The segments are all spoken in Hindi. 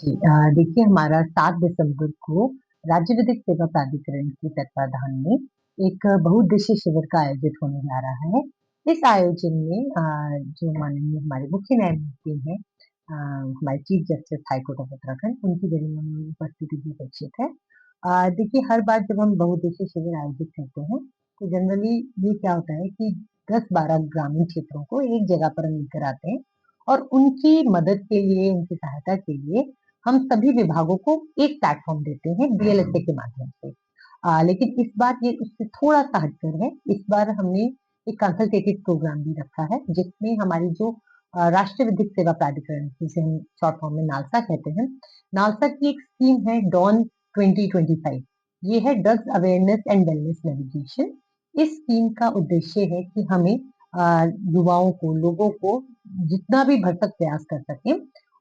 जी देखिए हमारा 7 दिसंबर को राज्य विधिक सेवा प्राधिकरण के तत्वाधान में एक बहुउद्देशीय शिविर का आयोजित होने जा रहा है। इस आयोजन में जो माननीय हमारे मुख्य न्यायमूर्ति हैं हमारे chief justice high court of Uttarakhand उनकी गरिमामय उपस्थिति भी अपेक्षित है। देखिए हर बार जब हम बहुउद्देशीय शिविर आयोजित करते हैं तो जनरली ये क्या होता है कि 10-12 ग्रामीण क्षेत्रों को एक जगह पर हम लेकर आते हैं और उनकी मदद के लिए, उनकी सहायता के लिए हम सभी विभागों को एक प्लेटफॉर्म देते हैं बीएलएसए के माध्यम से। लेकिन इस बार ये उससे थोड़ा-सा हटकर है। इस बार हमने एक कंसल्टेटिव प्रोग्राम भी रखा है, जिसमें हमारी जो राष्ट्रीय विधिक सेवा प्राधिकरण जिसे हम शॉर्ट फॉर्म में नालसा कहते हैं, नालसा की एक स्कीम है डॉन 2025। ये है drugs awareness and wellness navigation. इस स्कीम का उद्देश्य है कि हमें युवाओं को, लोगों को जितना भी भरसक प्रयास कर सकें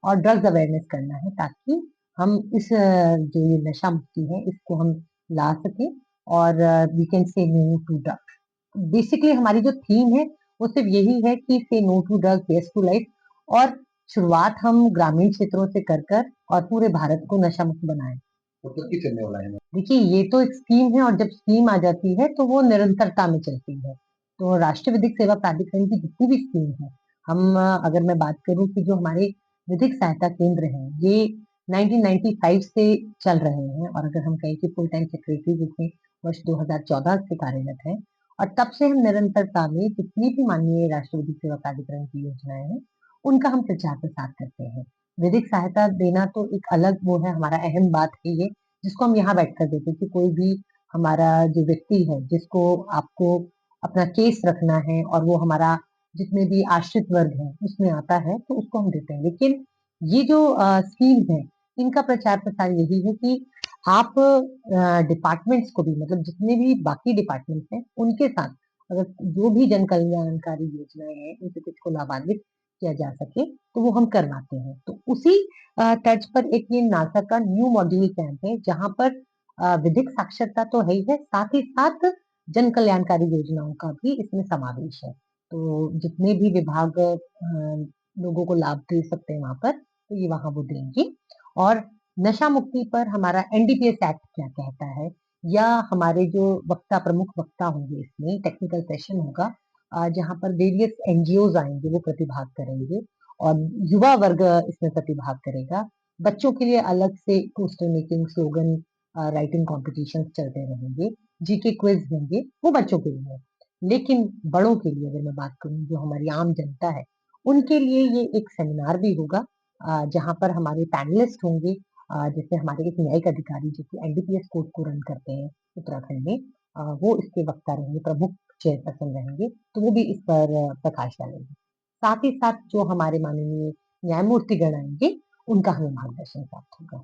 और ड्रग्स अवेयरनेस करना है ताकि हम इस जो ये नशा मुक्ति है इसको हम ला सकें और we can say no to drugs. Basically हमारी जो थीम है वो सिर्फ यही है कि say no to drugs yes to life और शुरुआत हम ग्रामीण क्षेत्रों से कर और पूरे भारत को नशा मुक्त बनाएं। तो तक की चलने वाला है? देखिए ये तो एक स्कीम है और जब स्कीम आ जाती है तो वो निरंतरता में चलती है। तो राष्ट्रीय विधिक सेवा प्राधिकरण की जितनी भी स्कीम है, हम अगर मैं बात करूँ कि जो हमारे विधिक सहायता केंद्र हैं, ये 1995 से चल रहे हैं और अगर हम कहें कि फुल टाइम सेक्रेटरी जिसमें वर्ष 2014 से कार्यरत हैं और तब से हम निरंतरता में जितनी भी माननीय राष्ट्रीय विधिक सेवा प्राधिकरण की योजनाएं हैं, उनका हम प्रचार प्रसार करते हैं। विधिक सहायता देना तो एक अलग वो है, हमारा अहम बात है ये जिसको हम यहाँ बैठकर देते हैं कि कोई भी हमारा जो व्यक्ति है जिसको आपको अपना केस रखना है और वो हमारा जितने भी आश्रित वर्ग है उसमें आता है तो उसको हम देते हैं। लेकिन ये जो स्कीम्स है इनका प्रचार प्रसार यही है कि आप डिपार्टमेंट्स को भी मतलब जितने भी बाकी डिपार्टमेंट्स हैं उनके साथ अगर जो भी जन कल्याणकारी योजनाएं हैं उनसे कुछ को लाभान्वित किया जा सके तो वो हम करवाते हैं। तो उसी तर्ज पर एक ये नासा का न्यू मॉड्यूल कैंप है जहाँ पर विधिक साक्षरता तो है ही है, साथ ही साथ जन कल्याणकारी योजनाओं का भी इसमें समावेश है। तो जितने भी विभाग लोगों को लाभ दे सकते हैं वहां पर तो ये वहां वो देंगे। और नशा मुक्ति पर हमारा एनडीपीएस एक्ट क्या कहता है या हमारे जो वक्ता प्रमुख वक्ता होंगे इसमें टेक्निकल सेशन होगा जहाँ पर वेरियस एनजीओज आएंगे वो प्रतिभाग करेंगे और युवा वर्ग इसमें प्रतिभाग करेगा। बच्चों के लिए अलग से poster making slogan writing competition चलते रहेंगे, जीके क्विज होंगे वो बच्चों के लिए। लेकिन बड़ों के लिए अगर मैं बात करूं जो हमारी आम जनता है उनके लिए ये एक सेमिनार भी होगा जहां पर हमारे पैनलिस्ट होंगे जैसे हमारे एक न्यायिक अधिकारी जो कि एनडीपीएस कोर्ट को रन करते हैं उत्तराखंड में वो इसके वक्ता रहेंगे, प्रमुख चेयरपर्सन रहेंगे तो वो भी इस पर प्रकाश डालेंगे। साथ ही साथ जो हमारे माननीय न्यायमूर्ति गण आएंगे उनका हमें मार्गदर्शन प्राप्त होगा।